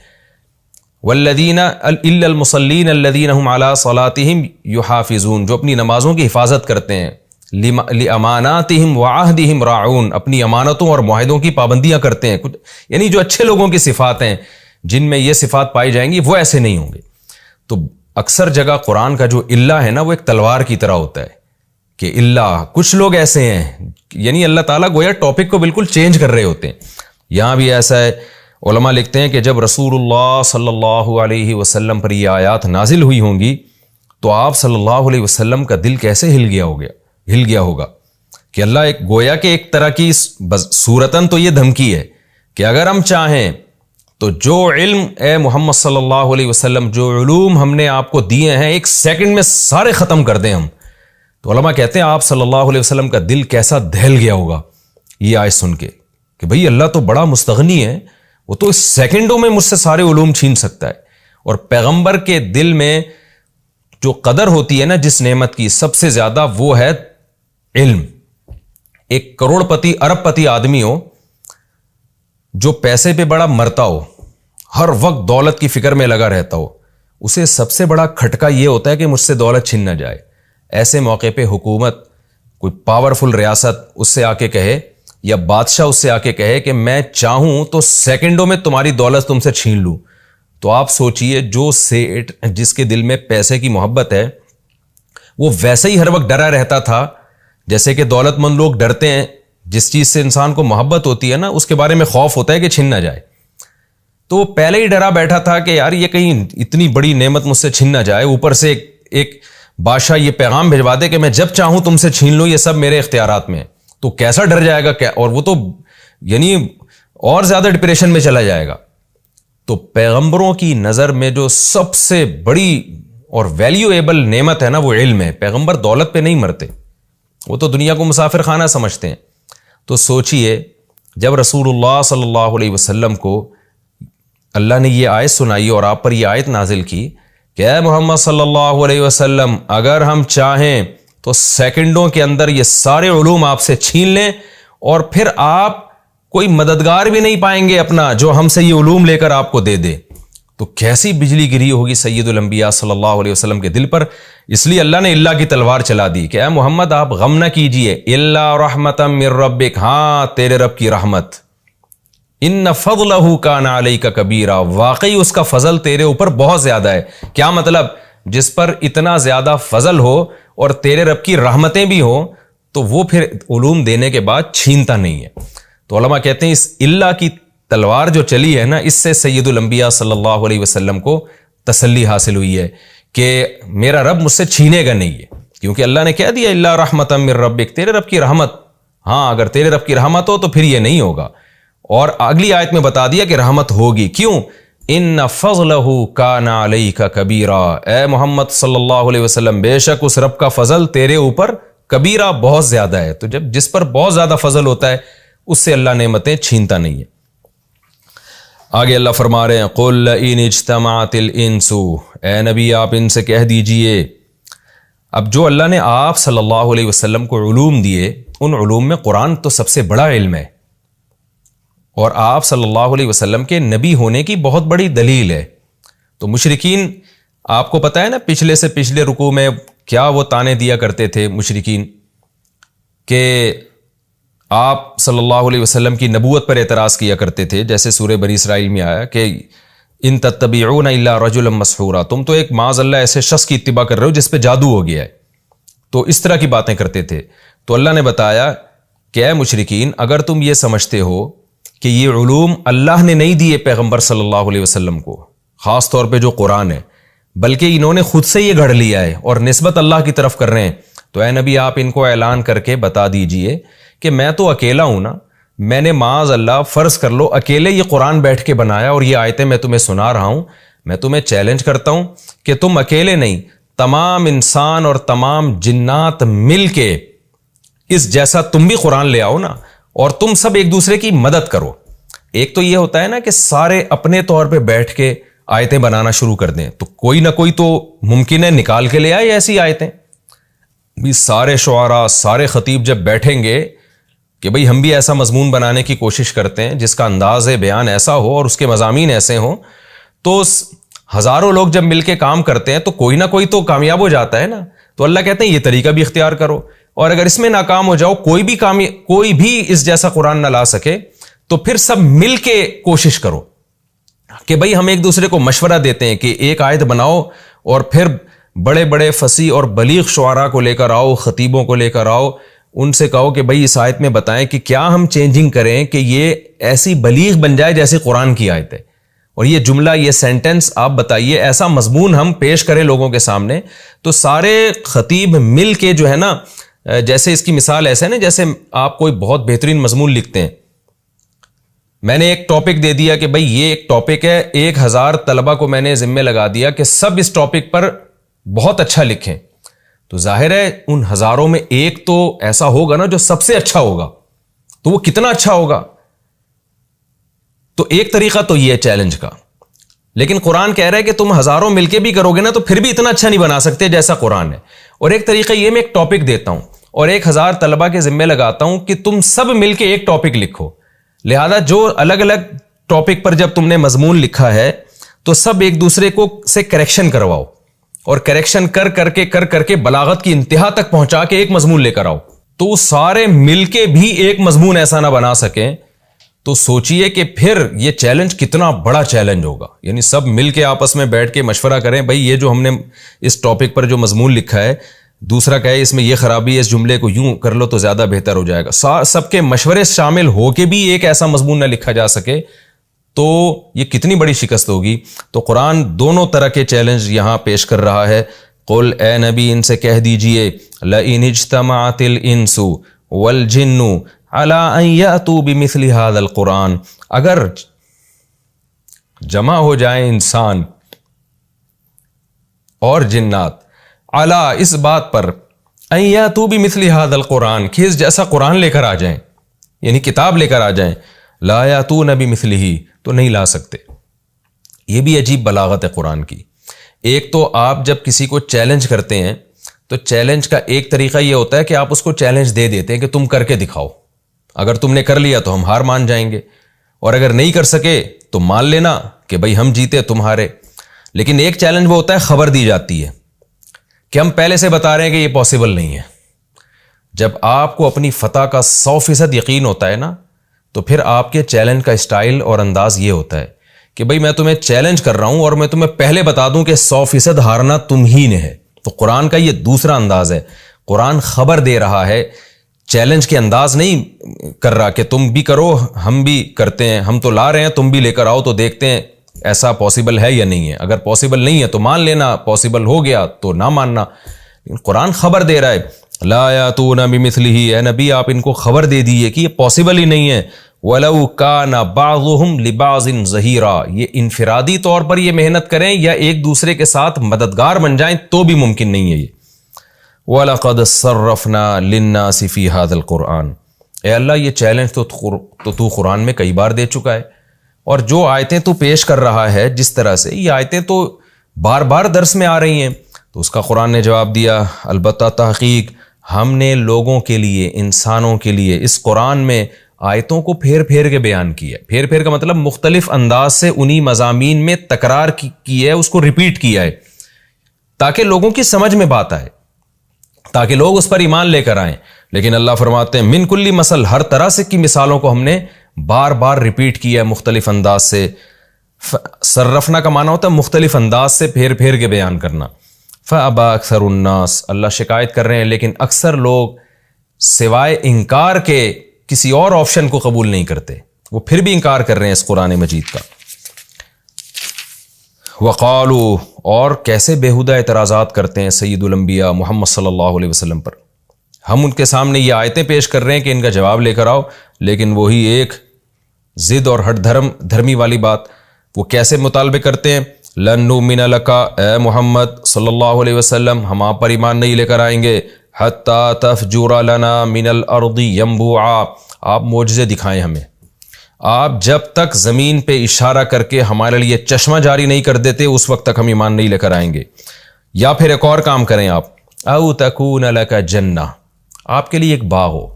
والذین الا المصلین الذین هم علی صلاتهم یحافظون, جو اپنی نمازوں کی حفاظت کرتے ہیں, لاماناتهم وعہدهم راعون, اپنی امانتوں اور معاہدوں کی پابندیاں کرتے ہیں. یعنی جو اچھے لوگوں کی صفات ہیں جن میں یہ صفات پائی جائیں گی وہ ایسے نہیں ہوں گے. تو اکثر جگہ قرآن کا جو اللہ ہے نا وہ ایک تلوار کی طرح ہوتا ہے کہ اللہ کچھ لوگ ایسے ہیں, یعنی اللہ تعالیٰ گویا ٹاپک کو بالکل چینج کر رہے ہوتے ہیں. یہاں بھی ایسا ہے, علماء لکھتے ہیں کہ جب رسول اللہ صلی اللہ علیہ وسلم پر یہ آیات نازل ہوئی ہوں گی تو آپ صلی اللہ علیہ وسلم کا دل کیسے ہل گیا ہوگا کہ اللہ ایک گویا کہ ایک طرح کی صورتاً تو یہ دھمکی ہے کہ اگر ہم چاہیں تو جو علم اے محمد صلی اللہ علیہ وسلم, جو علوم ہم نے آپ کو دیے ہیں ایک سیکنڈ میں سارے ختم کر دیں ہم. تو علماء کہتے ہیں آپ صلی اللہ علیہ وسلم کا دل کیسا دہل گیا ہوگا یہ آیت سن کے کہ بھئی اللہ تو بڑا مستغنی ہے, وہ تو اس سیکنڈوں میں مجھ سے سارے علوم چھین سکتا ہے. اور پیغمبر کے دل میں جو قدر ہوتی ہے نا جس نعمت کی سب سے زیادہ, وہ ہے علم. ایک کروڑ پتی ارب پتی آدمی ہو جو پیسے پہ بڑا مرتا ہو, ہر وقت دولت کی فکر میں لگا رہتا ہو, اسے سب سے بڑا کھٹکا یہ ہوتا ہے کہ مجھ سے دولت چھن نہ جائے. ایسے موقع پہ حکومت, کوئی پاورفل ریاست اس سے آ کے کہے یا بادشاہ اس سے آ کے کہے کہ میں چاہوں تو سیکنڈوں میں تمہاری دولت تم سے چھین لوں, تو آپ سوچئے جو سیٹ جس کے دل میں پیسے کی محبت ہے وہ ویسے ہی ہر وقت ڈرا رہتا تھا جیسے کہ دولت مند لوگ ڈرتے ہیں. جس چیز سے انسان کو محبت ہوتی ہے نا اس کے بارے میں خوف ہوتا ہے کہ چھن نہ جائے. تو وہ پہلے ہی ڈرا بیٹھا تھا کہ یار یہ کہیں اتنی بڑی نعمت مجھ سے چھن نہ جائے, اوپر سے ایک بادشاہ یہ پیغام بھجوا دے کہ میں جب چاہوں تم سے چھین لوں, یہ سب میرے اختیارات میں, تو کیسا ڈر جائے گا کیا, اور وہ تو یعنی اور زیادہ ڈپریشن میں چلا جائے گا. تو پیغمبروں کی نظر میں جو سب سے بڑی اور ویلیویبل نعمت ہے نا وہ علم ہے. پیغمبر دولت پہ نہیں مرتے, وہ تو دنیا کو مسافر خانہ سمجھتے ہیں. تو سوچئے جب رسول اللہ صلی اللہ علیہ وسلم کو اللہ نے یہ آیت سنائی اور آپ پر یہ آیت نازل کی کہ اے محمد صلی اللہ علیہ وسلم اگر ہم چاہیں تو سیکنڈوں کے اندر یہ سارے علوم آپ سے چھین لیں اور پھر آپ کوئی مددگار بھی نہیں پائیں گے اپنا جو ہم سے یہ علوم لے کر آپ کو دے دے، تو کیسی بجلی گری ہوگی سید الانبیاء صلی اللہ علیہ وسلم کے دل پر۔ اس لیے اللہ نے اللہ کی تلوار چلا دی کہ اے محمد آپ غم نہ کیجئے، الا رحمتا من ربک، ہاں تیرے رب کی رحمت، ان فضلہ کان علیک کبیرا، واقعی اس کا فضل تیرے اوپر بہت زیادہ ہے۔ کیا مطلب؟ جس پر اتنا زیادہ فضل ہو اور تیرے رب کی رحمتیں بھی ہوں تو وہ پھر علوم دینے کے بعد چھینتا نہیں ہے۔ تو علماء کہتے ہیں اس اللہ کی تلوار جو چلی ہے نا، اس سے سید الانبیاء صلی اللہ علیہ وسلم کو تسلی حاصل ہوئی ہے کہ میرا رب مجھ سے چھینے گا نہیں ہے، کیونکہ اللہ نے کہہ دیا الا رحمتا من ربک، تیرے رب کی رحمت، ہاں اگر تیرے رب کی رحمت ہو تو پھر یہ نہیں ہوگا۔ اور اگلی آیت میں بتا دیا کہ رحمت ہوگی، کیوں؟ ان فضلہ کان علیک کبیرا، اے محمد صلی اللہ علیہ وسلم بے شک اس رب کا فضل تیرے اوپر کبیرہ بہت زیادہ ہے۔ تو جب جس پر بہت زیادہ فضل ہوتا ہے اس سے اللہ نعمتیں چھینتا نہیں ہے۔ آگے اللہ فرما رہے ہیں قل ان اجتمعت الانس، اے نبی آپ ان سے کہہ دیجئے، اب جو اللہ نے آپ صلی اللہ علیہ وسلم کو علوم دیے ان علوم میں قرآن تو سب سے بڑا علم ہے، اور آپ صلی اللہ علیہ وسلم کے نبی ہونے کی بہت بڑی دلیل ہے۔ تو مشرکین، آپ کو پتہ ہے نا پچھلے سے پچھلے رکوع میں کیا وہ تانے دیا کرتے تھے مشرکین کہ آپ صلی اللہ علیہ وسلم کی نبوت پر اعتراض کیا کرتے تھے، جیسے سورہ بنی اسرائیل میں آیا کہ ان تتبعون الا رجلا مسحورا، تم تو ایک معاذ اللہ ایسے شخص کی اتباع کر رہے ہو جس پہ جادو ہو گیا ہے۔ تو اس طرح کی باتیں کرتے تھے۔ تو اللہ نے بتایا کہ اے مشرکین اگر تم یہ سمجھتے ہو کہ یہ علوم اللہ نے نہیں دیے پیغمبر صلی اللہ علیہ وسلم کو، خاص طور پہ جو قرآن ہے، بلکہ انہوں نے خود سے یہ گھڑ لیا ہے اور نسبت اللہ کی طرف کر رہے ہیں، تو اے نبی آپ ان کو اعلان کر کے بتا دیجئے کہ میں تو اکیلا ہوں نا، میں نے معاذ اللہ فرض کر لو اکیلے یہ قرآن بیٹھ کے بنایا اور یہ آیتیں میں تمہیں سنا رہا ہوں، میں تمہیں چیلنج کرتا ہوں کہ تم اکیلے نہیں، تمام انسان اور تمام جنات مل کے اس جیسا تم بھی قرآن لے آؤ نا، اور تم سب ایک دوسرے کی مدد کرو۔ ایک تو یہ ہوتا ہے نا کہ سارے اپنے طور پہ بیٹھ کے آیتیں بنانا شروع کر دیں، تو کوئی نہ کوئی تو ممکن ہے نکال کے لے آئے ایسی آیتیں۔ بھی سارے شعراء، سارے خطیب جب بیٹھیں گے کہ بھئی ہم بھی ایسا مضمون بنانے کی کوشش کرتے ہیں جس کا انداز بیان ایسا ہو اور اس کے مضامین ایسے ہوں، تو ہزاروں لوگ جب مل کے کام کرتے ہیں تو کوئی نہ کوئی تو کامیاب ہو جاتا ہے نا۔ تو اللہ کہتے ہیں یہ طریقہ بھی اختیار کرو، اور اگر اس میں ناکام ہو جاؤ، کوئی بھی اس جیسا قرآن نہ لا سکے، تو پھر سب مل کے کوشش کرو کہ بھئی ہم ایک دوسرے کو مشورہ دیتے ہیں کہ ایک آیت بناؤ اور پھر بڑے بڑے فصیح اور بلیغ شعراء کو لے کر آؤ، خطیبوں کو لے کر آؤ، ان سے کہو کہ بھئی اس آیت میں بتائیں کہ کیا ہم چینجنگ کریں کہ یہ ایسی بلیغ بن جائے جیسے قرآن کی آیت ہے، اور یہ جملہ، یہ سینٹنس آپ بتائیے، ایسا مضمون ہم پیش کریں لوگوں کے سامنے۔ تو سارے خطیب مل کے جو ہے نا، جیسے اس کی مثال ایسے نا جیسے آپ کوئی بہت بہترین مضمون لکھتے ہیں، میں نے ایک ٹاپک دے دیا کہ بھئی یہ ایک ٹاپک ہے، 1000 طلبہ کو میں نے ذمہ لگا دیا کہ سب اس ٹاپک پر بہت اچھا لکھیں، تو ظاہر ہے ان ہزاروں میں ایک تو ایسا ہوگا نا جو سب سے اچھا ہوگا، تو وہ کتنا اچھا ہوگا۔ تو ایک طریقہ تو یہ ہے چیلنج کا، لیکن قرآن کہہ رہا ہے کہ تم ہزاروں مل کے بھی کرو گے نا تو پھر بھی اتنا اچھا نہیں بنا سکتے جیسا قرآن ہے۔ اور ایک طریقہ یہ میں ایک ٹاپک دیتا ہوں اور 1000 طلبہ کے ذمہ لگاتا ہوں کہ تم سب مل کے ایک ٹاپک لکھو، لہذا جو الگ الگ ٹاپک پر جب تم نے مضمون لکھا ہے تو سب ایک دوسرے کو سے کریکشن کرواؤ، اور کریکشن کر کے بلاغت کی انتہا تک پہنچا کے ایک مضمون لے کر آؤ۔ تو سارے مل کے بھی ایک مضمون ایسا نہ بنا سکیں، تو سوچئے کہ پھر یہ چیلنج کتنا بڑا چیلنج ہوگا۔ یعنی سب مل کے آپس میں بیٹھ کے مشورہ کریں، بھئی یہ جو ہم نے اس ٹاپک پر جو مضمون لکھا ہے، دوسرا کہے اس میں یہ خرابی ہے، اس جملے کو یوں کر لو تو زیادہ بہتر ہو جائے گا، سب کے مشورے شامل ہو کے بھی ایک ایسا مضمون نہ لکھا جا سکے تو یہ کتنی بڑی شکست ہوگی۔ تو قرآن دونوں طرح کے چیلنج یہاں پیش کر رہا ہے۔ قل اے نبی ان سے کہہ دیجئے لئن اجتمعت الانس والجن علی ان یأتوا بمثل هذا القرآن، اگر جمع ہو جائیں انسان اور جنات علی اس بات پر ان یأتوا بمثل هذا القرآن کہ اس جیسا قرآن لے کر آ جائیں، یعنی کتاب لے کر آ جائیں، لا یاتون بمثلہ، تو نہیں لا سکتے۔ یہ بھی عجیب بلاغت ہے قرآن کی۔ ایک تو آپ جب کسی کو چیلنج کرتے ہیں تو چیلنج کا ایک طریقہ یہ ہوتا ہے کہ آپ اس کو چیلنج دے دیتے ہیں کہ تم کر کے دکھاؤ، اگر تم نے کر لیا تو ہم ہار مان جائیں گے، اور اگر نہیں کر سکے تو مان لینا کہ بھئی ہم جیتے تم ہارے۔ لیکن ایک چیلنج وہ ہوتا ہے خبر دی جاتی ہے کہ ہم پہلے سے بتا رہے ہیں کہ یہ پاسبل نہیں ہے۔ جب آپ کو اپنی فتح کا 100% یقین ہوتا ہے نا، تو پھر آپ کے چیلنج کا اسٹائل اور انداز یہ ہوتا ہے کہ بھئی میں تمہیں چیلنج کر رہا ہوں اور میں تمہیں پہلے بتا دوں کہ 100% ہارنا تم ہی نے ہے۔ تو قرآن کا یہ دوسرا انداز ہے، قرآن خبر دے رہا ہے، چیلنج کے انداز نہیں کر رہا کہ تم بھی کرو ہم بھی کرتے ہیں، ہم تو لا رہے ہیں تم بھی لے کر آؤ تو دیکھتے ہیں ایسا پاسبل ہے یا نہیں ہے، اگر پاسبل نہیں ہے تو مان لینا، پاسبل ہو گیا تو نہ ماننا۔ لیکن قرآن خبر دے رہا ہے، لا یاتون بمثلہ، اے نبی آپ ان کو خبر دے دیئے کہ یہ پاسبل ہی نہیں ہے۔ وَلَوْ كَانَ بَعْضُهُمْ لِبَعْضٍ ظَهِيرًا، یہ انفرادی طور پر یہ محنت کریں یا ایک دوسرے کے ساتھ مددگار بن جائیں تو بھی ممکن نہیں ہے یہ۔ وَلَقَدْ صَرَّفْنَا لِلنَّاسِ فِي هَذَا الْقُرْآنِ، اے اللہ یہ چیلنج تو قرآن میں کئی بار دے چکا ہے، اور جو آیتیں تو پیش کر رہا ہے جس طرح سے، یہ آیتیں تو بار بار درس میں آ رہی ہیں، تو اس کا قرآن نے جواب دیا، البتہ تحقیق ہم نے لوگوں کے لیے، انسانوں کے لیے اس قرآن میں آیتوں کو پھیر پھیر کے بیان کیا ہے۔ پھیر پھیر کا مطلب مختلف انداز سے انہی مضامین میں تکرار کی ہے، اس کو ریپیٹ کیا ہے، تاکہ لوگوں کی سمجھ میں بات آئے، تاکہ لوگ اس پر ایمان لے کر آئیں۔ لیکن اللہ فرماتے ہیں من کلی مثل، ہر طرح سے کی مثالوں کو ہم نے بار بار ریپیٹ کیا ہے مختلف انداز سے۔ صرفنا کا معنی ہوتا ہے مختلف انداز سے پھیر پھیر کے بیان کرنا۔ فَأَبَى أَكْثَرُ النَّاسِ، اللہ شکایت کر رہے ہیں لیکن اکثر لوگ سوائے انکار کے کسی اور آپشن کو قبول نہیں کرتے، وہ پھر بھی انکار کر رہے ہیں اس قرآن مجید کا۔ وقالوا، اور کیسے بیہودہ اعتراضات کرتے ہیں سید الانبیاء محمد صلی اللہ علیہ وسلم پر۔ ہم ان کے سامنے یہ آیتیں پیش کر رہے ہیں کہ ان کا جواب لے کر آؤ، لیکن وہی ایک ضد اور ہٹ دھرمی والی بات، وہ کیسے مطالبے کرتے ہیں، لن نؤمن لک، اے محمد صلی اللہ علیہ وسلم ہم آپ پر ایمان نہیں لے کر آئیں گے، حتی تفجر لنا من الارض ینبوعا، آپ معجزے دکھائیں ہمیں، آپ جب تک زمین پہ اشارہ کر کے ہمارے لیے چشمہ جاری نہیں کر دیتے اس وقت تک ہم ایمان نہیں لے کر آئیں گے۔ یا پھر ایک اور کام کریں آپ، او تکون لک جنہ، آپ کے لیے ایک باغ ہو،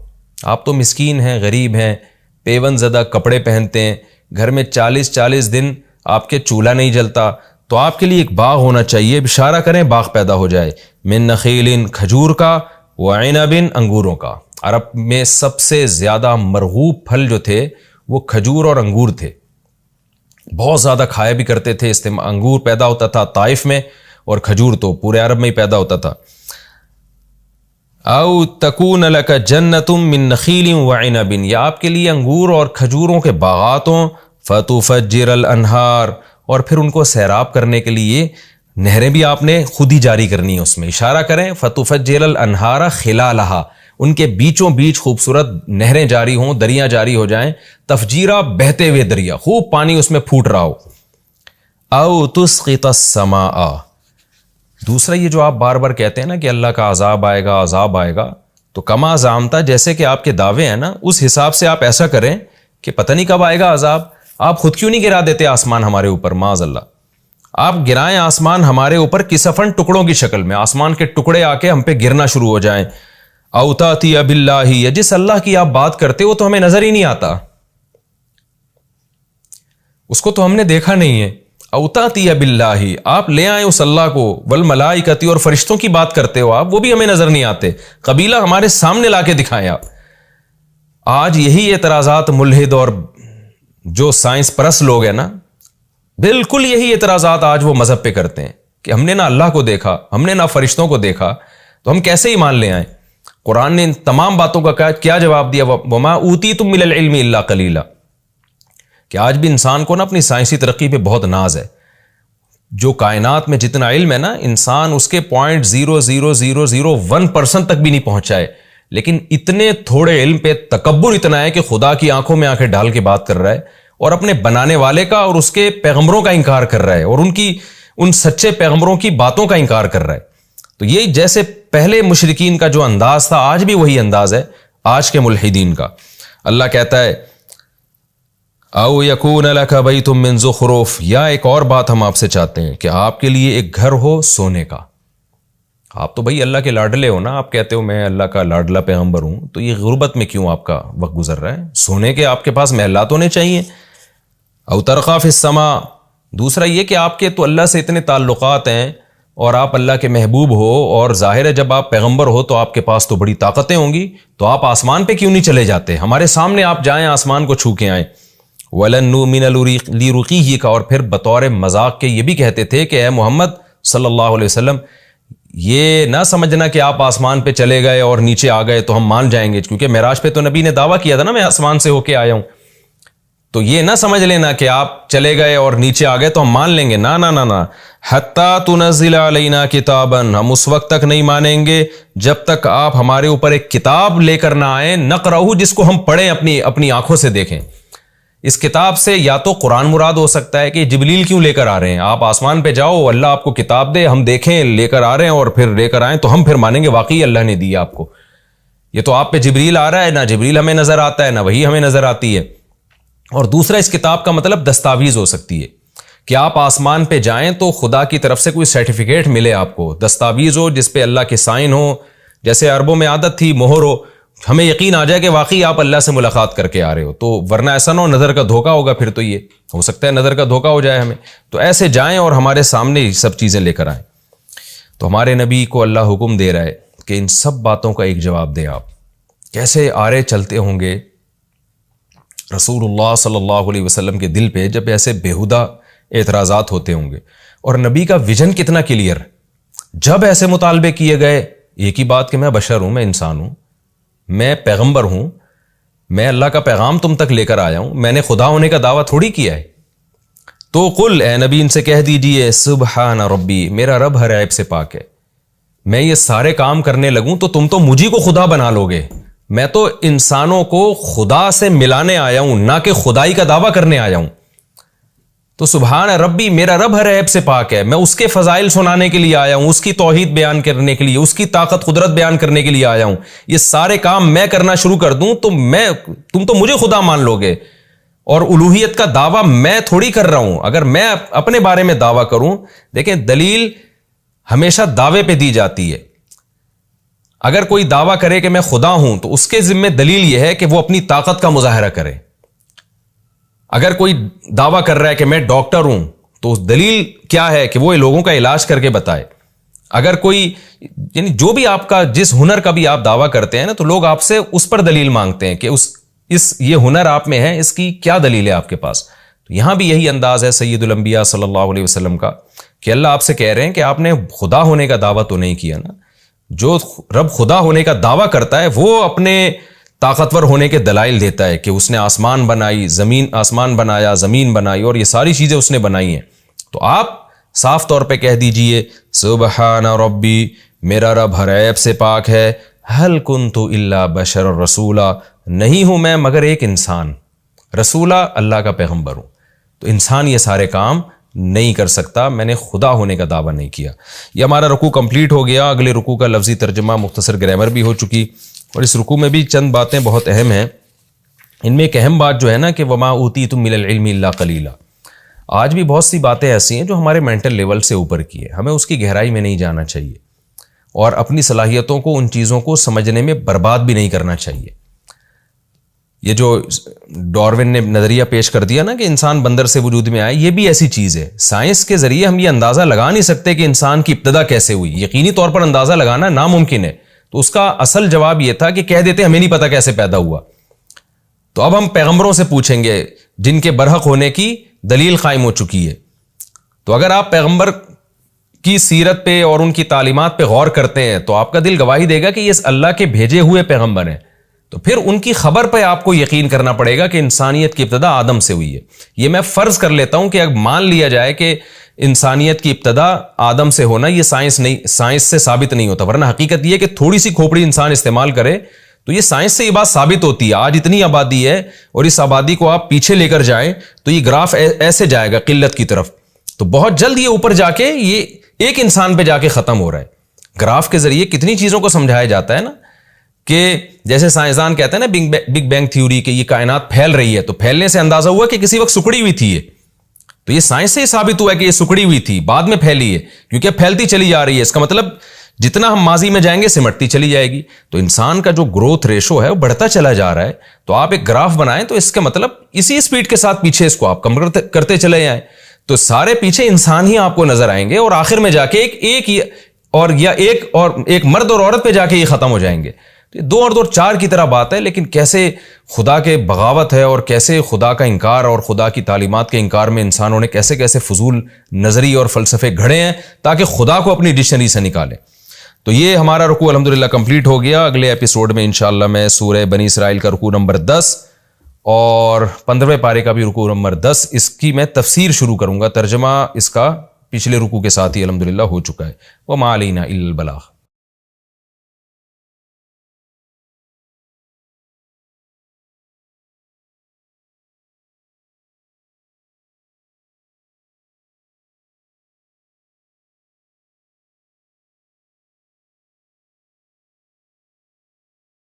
آپ تو مسکین ہیں، غریب ہیں، پیون زدہ کپڑے پہنتے ہیں، گھر میں 40 دن آپ کے چولہا نہیں جلتا، تو آپ کے لیے ایک باغ ہونا چاہیے، اشارہ کریں باغ پیدا ہو جائے، من نخیل، کھجور کا، وعنب، انگوروں کا۔ عرب میں سب سے زیادہ مرغوب پھل جو تھے وہ کھجور اور انگور تھے، بہت زیادہ کھایا بھی کرتے تھے، انگور پیدا ہوتا تھا طائف میں اور کھجور تو پورے عرب میں ہی پیدا ہوتا تھا۔ او تکون لک جنۃ من نخیل وعنب، یا آپ کے لیے انگور اور کھجوروں کے باغات ہوں، فتفجر الانہار، اور پھر ان کو سیراب کرنے کے لیے نہریں بھی آپ نے خود ہی جاری کرنی ہے، اس میں اشارہ کریں فتفجر الانہار خلالہا، ان کے بیچوں بیچ خوبصورت نہریں جاری ہوں، دریاں جاری ہو جائیں، تفجیرہ بہتے ہوئے دریا، خوب پانی اس میں پھوٹ رہا ہو۔ او تسقط السماء، دوسرا یہ جو آپ بار بار کہتے ہیں نا کہ اللہ کا عذاب آئے گا عذاب آئے گا، تو کما زعمتا، جیسے کہ آپ کے دعوے ہیں نا اس حساب سے آپ ایسا کریں کہ پتہ نہیں کب آئے گا عذاب، آپ خود کیوں نہیں گرا دیتے آسمان ہمارے اوپر، معاذ اللہ، آپ گرائیں آسمان ہمارے اوپر کسفن ٹکڑوں کی شکل میں، آسمان کے ٹکڑے آ کے ہم پہ گرنا شروع ہو جائیں۔ او تاتی باللہ، یا جس اللہ کی آپ بات کرتے وہ تو ہمیں نظر ہی نہیں آتا، اس کو تو ہم نے دیکھا نہیں ہے۔ او تاتی باللہ، آپ لے آئیں اس اللہ کو، والملائکۃ، اور فرشتوں کی بات کرتے ہو آپ، وہ بھی ہمیں نظر نہیں آتے، قبیلہ ہمارے سامنے لا کے دکھائیں آپ۔ آج یہی اعتراضات ملحد اور جو سائنس پرست لوگ ہیں نا، بالکل یہی اعتراضات آج وہ مذہب پہ کرتے ہیں کہ ہم نے نہ اللہ کو دیکھا، ہم نے نہ فرشتوں کو دیکھا، تو ہم کیسے ایمان لے آئیں۔ قرآن نے ان تمام باتوں کا کیا جواب دیا، وما اوتیتم من العلم الا قلیلا، کہ آج بھی انسان کو نا اپنی سائنسی ترقی پہ بہت ناز ہے، جو کائنات میں جتنا علم ہے نا انسان اس کے 0.0001% تک بھی نہیں پہنچا ہے، لیکن اتنے تھوڑے علم پہ تکبر اتنا ہے کہ خدا کی آنکھوں میں آنکھیں ڈال کے بات کر رہا ہے، اور اپنے بنانے والے کا اور اس کے پیغمبروں کا انکار کر رہا ہے، اور ان سچے پیغمبروں کی باتوں کا انکار کر رہا ہے۔ تو یہ جیسے پہلے مشرکین کا جو انداز تھا آج بھی وہی انداز ہے آج کے ملحدین کا۔ اللہ کہتا ہے او یکون لک بیت من زخرف، یا ایک اور بات ہم آپ سے چاہتے ہیں کہ آپ کے لیے ایک گھر ہو سونے کا. آپ تو بھائی اللہ کے لاڈلے ہو نا، آپ کہتے ہو میں اللہ کا لاڈلا پیغمبر ہوں، تو یہ غربت میں کیوں آپ کا وقت گزر رہا ہے؟ سونے کے آپ کے پاس محلات ہونے چاہیے. او ترقی فی السماء، دوسرا یہ کہ آپ کے تو اللہ سے اتنے تعلقات ہیں اور آپ اللہ کے محبوب ہو، اور ظاہر ہے جب آپ پیغمبر ہو تو آپ کے پاس تو بڑی طاقتیں ہوں گی، تو آپ آسمان پہ کیوں نہیں چلے جاتے؟ ہمارے سامنے آپ جائیں، آسمان کو چھو کے آئیں. وَلَن نُؤْمِنَ لِرُقِيِّكَ، اور پھر بطور مذاق کے یہ بھی کہتے تھے کہ اے محمد صلی اللہ علیہ وسلم، یہ نہ سمجھنا کہ آپ آسمان پہ چلے گئے اور نیچے آ گئے تو ہم مان جائیں گے، کیونکہ معراج پہ تو نبی نے دعویٰ کیا تھا نا میں آسمان سے ہو کے آیا ہوں. تو یہ نہ سمجھ لینا کہ آپ چلے گئے اور نیچے آ گئے تو ہم مان لیں گے، نہ نہ نہ نہ. حتیٰ تنزل علینا کتابا، ہم اس وقت تک نہیں مانیں گے جب تک آپ ہمارے اوپر ایک کتاب لے کر نہ آئیں، نقرأہ، جس کو ہم پڑھیں، اپنی آنکھوں سے دیکھیں. اس کتاب سے یا تو قرآن مراد ہو سکتا ہے کہ جبریل کیوں لے کر آ رہے ہیں، آپ آسمان پہ جاؤ، اللہ آپ کو کتاب دے، ہم دیکھیں لے کر آ رہے ہیں اور پھر لے کر آئیں تو ہم پھر مانیں گے واقعی اللہ نے دی آپ کو. یہ تو آپ پہ جبریل آ رہا ہے، نہ جبریل ہمیں نظر آتا ہے نہ وہی ہمیں نظر آتی ہے. اور دوسرا اس کتاب کا مطلب دستاویز ہو سکتی ہے کہ آپ آسمان پہ جائیں تو خدا کی طرف سے کوئی سرٹیفکیٹ ملے، آپ کو دستاویز ہو جس پہ اللہ کے سائن ہو، جیسے عربوں میں عادت تھی مہر ہو، ہمیں یقین آ جائے کہ واقعی آپ اللہ سے ملاقات کر کے آ رہے ہو. تو ورنہ ایسا نہ ہو نظر کا دھوکہ ہوگا، پھر تو یہ ہو سکتا ہے نظر کا دھوکہ ہو جائے ہمیں. تو ایسے جائیں اور ہمارے سامنے یہ سب چیزیں لے کر آئیں. تو ہمارے نبی کو اللہ حکم دے رہا ہے کہ ان سب باتوں کا ایک جواب دیں. آپ کیسے آرے چلتے ہوں گے رسول اللہ صلی اللہ علیہ وسلم کے دل پہ جب ایسے بیہودہ اعتراضات ہوتے ہوں گے، اور نبی کا ویژن کتنا کلیئر. جب ایسے مطالبے کیے گئے، ایک ہی بات کہ میں بشر ہوں، میں انسان ہوں، میں پیغمبر ہوں، میں اللہ کا پیغام تم تک لے کر آیا ہوں، میں نے خدا ہونے کا دعویٰ تھوڑی کیا ہے. تو قل، اے نبی ان سے کہہ دیجئے سبحان ربی، میرا رب ہر عیب سے پاک ہے. میں یہ سارے کام کرنے لگوں تو تم تو مجھے کو خدا بنا لو گے. میں تو انسانوں کو خدا سے ملانے آیا ہوں، نہ کہ خدائی کا دعویٰ کرنے آیا ہوں. تو سبحان ربی، میرا رب ہر عیب سے پاک ہے، میں اس کے فضائل سنانے کے لیے آیا ہوں، اس کی توحید بیان کرنے کے لیے، اس کی طاقت قدرت بیان کرنے کے لیے آیا ہوں. یہ سارے کام میں کرنا شروع کر دوں تو تم تو مجھے خدا مان لو گے. اور الوہیت کا دعویٰ میں تھوڑی کر رہا ہوں. اگر میں اپنے بارے میں دعویٰ کروں، دیکھیں دلیل ہمیشہ دعوے پہ دی جاتی ہے. اگر کوئی دعویٰ کرے کہ میں خدا ہوں تو اس کے ذمہ دلیل یہ ہے کہ وہ اپنی طاقت کا مظاہرہ کرے. اگر کوئی دعویٰ کر رہا ہے کہ میں ڈاکٹر ہوں تو دلیل کیا ہے کہ وہ لوگوں کا علاج کر کے بتائے. اگر کوئی یعنی جو بھی آپ کا جس ہنر کا بھی آپ دعویٰ کرتے ہیں نا، تو لوگ آپ سے اس پر دلیل مانگتے ہیں کہ یہ ہنر آپ میں ہے، اس کی کیا دلیل ہے آپ کے پاس. تو یہاں بھی یہی انداز ہے سید الانبیاء صلی اللہ علیہ وسلم کا کہ اللہ آپ سے کہہ رہے ہیں کہ آپ نے خدا ہونے کا دعویٰ تو نہیں کیا نا. جو رب خدا ہونے کا دعویٰ کرتا ہے وہ اپنے طاقتور ہونے کے دلائل دیتا ہے کہ اس نے آسمان بنائی، آسمان بنایا، زمین بنائی، اور یہ ساری چیزیں اس نے بنائی ہیں. تو آپ صاف طور پہ کہہ دیجئے سبحان ربی، میرا رب ہر عیب سے پاک ہے. هل كنت الا بشر رسولا، نہیں ہوں میں مگر ایک انسان، رسولہ اللہ کا پیغمبر ہوں. تو انسان یہ سارے کام نہیں کر سکتا، میں نے خدا ہونے کا دعویٰ نہیں کیا. یہ ہمارا رکوع کمپلیٹ ہو گیا. اگلے رکوع کا لفظی ترجمہ، مختصر گرامر بھی ہو چکی، اور اس رکوع میں بھی چند باتیں بہت اہم ہیں. ان میں ایک اہم بات جو ہے نا کہ وما اوتیتم من العلم الا قلیلا. آج بھی بہت سی باتیں ایسی ہیں جو ہمارے مینٹل لیول سے اوپر کی ہے، ہمیں اس کی گہرائی میں نہیں جانا چاہیے، اور اپنی صلاحیتوں کو، ان چیزوں کو سمجھنے میں برباد بھی نہیں کرنا چاہیے. یہ جو ڈارون نے نظریہ پیش کر دیا نا کہ انسان بندر سے وجود میں آئے، یہ بھی ایسی چیز ہے. سائنس کے ذریعے ہم یہ اندازہ لگا نہیں سکتے کہ انسان کی ابتدا کیسے ہوئی، یقینی طور پر اندازہ لگانا ناممکن ہے. تو اس کا اصل جواب یہ تھا کہ کہہ دیتے ہمیں نہیں پتا کیسے پیدا ہوا. تو اب ہم پیغمبروں سے پوچھیں گے جن کے برحق ہونے کی دلیل قائم ہو چکی ہے. تو اگر آپ پیغمبر کی سیرت پہ اور ان کی تعلیمات پہ غور کرتے ہیں تو آپ کا دل گواہی دے گا کہ یہ اللہ کے بھیجے ہوئے پیغمبر ہیں. تو پھر ان کی خبر پہ آپ کو یقین کرنا پڑے گا کہ انسانیت کی ابتدا آدم سے ہوئی ہے. یہ میں فرض کر لیتا ہوں کہ اگر مان لیا جائے کہ انسانیت کی ابتدا آدم سے ہونا، یہ سائنس سے ثابت نہیں ہوتا، ورنہ حقیقت یہ کہ تھوڑی سی کھوپڑی انسان استعمال کرے تو یہ سائنس سے یہ بات ثابت ہوتی ہے. آج اتنی آبادی ہے اور اس آبادی کو آپ پیچھے لے کر جائیں تو یہ گراف ایسے جائے گا قلت کی طرف. تو بہت جلد یہ اوپر جا کے یہ ایک انسان پہ جا کے ختم ہو رہا ہے. گراف کے ذریعے کتنی چیزوں کو سمجھایا جاتا ہے نا کہ جیسے سائنسدان کہتے ہیں نا بگ بینگ تھیوری کہ یہ کائنات پھیل رہی ہے، تو پھیلنے سے اندازہ ہوا کہ کسی وقت سکڑی ہوئی تھی یہ، تو یہ سائنس سے ہی ثابت ہوا ہے کہ یہ سکڑی ہوئی تھی، بعد میں پھیلی ہے، کیونکہ پھیلتی چلی جا رہی ہے، اس کا مطلب جتنا ہم ماضی میں جائیں گے سمٹتی چلی جائے گی. تو انسان کا جو گروتھ ریشو ہے وہ بڑھتا چلا جا رہا ہے. تو آپ ایک گراف بنائیں تو اس کا مطلب اسی سپیڈ کے ساتھ پیچھے اس کو آپ کم کرتے چلے جائیں، تو سارے پیچھے انسان ہی آپ کو نظر آئیں گے، اور آخر میں جا کے ایک مرد اور عورت پہ جا کے یہ ختم ہو جائیں گے. دو اور چار کی طرح بات ہے، لیکن کیسے خدا کے بغاوت ہے، اور کیسے خدا کا انکار اور خدا کی تعلیمات کے انکار میں انسانوں نے کیسے کیسے فضول نظری اور فلسفے گھڑے ہیں تاکہ خدا کو اپنی ڈکشنری سے نکالے. تو یہ ہمارا رکوع الحمدللہ کمپلیٹ ہو گیا. اگلے ایپیسوڈ میں انشاءاللہ میں سورہ بنی اسرائیل کا رکوع نمبر 10 اور 15ویں پارے کا بھی رکوع نمبر 10 اس کی میں تفسیر شروع کروں گا. ترجمہ اس کا پچھلے رکوع کے ساتھ ہی الحمدللہ ہو چکا ہے. وما علینا الا البلاغ.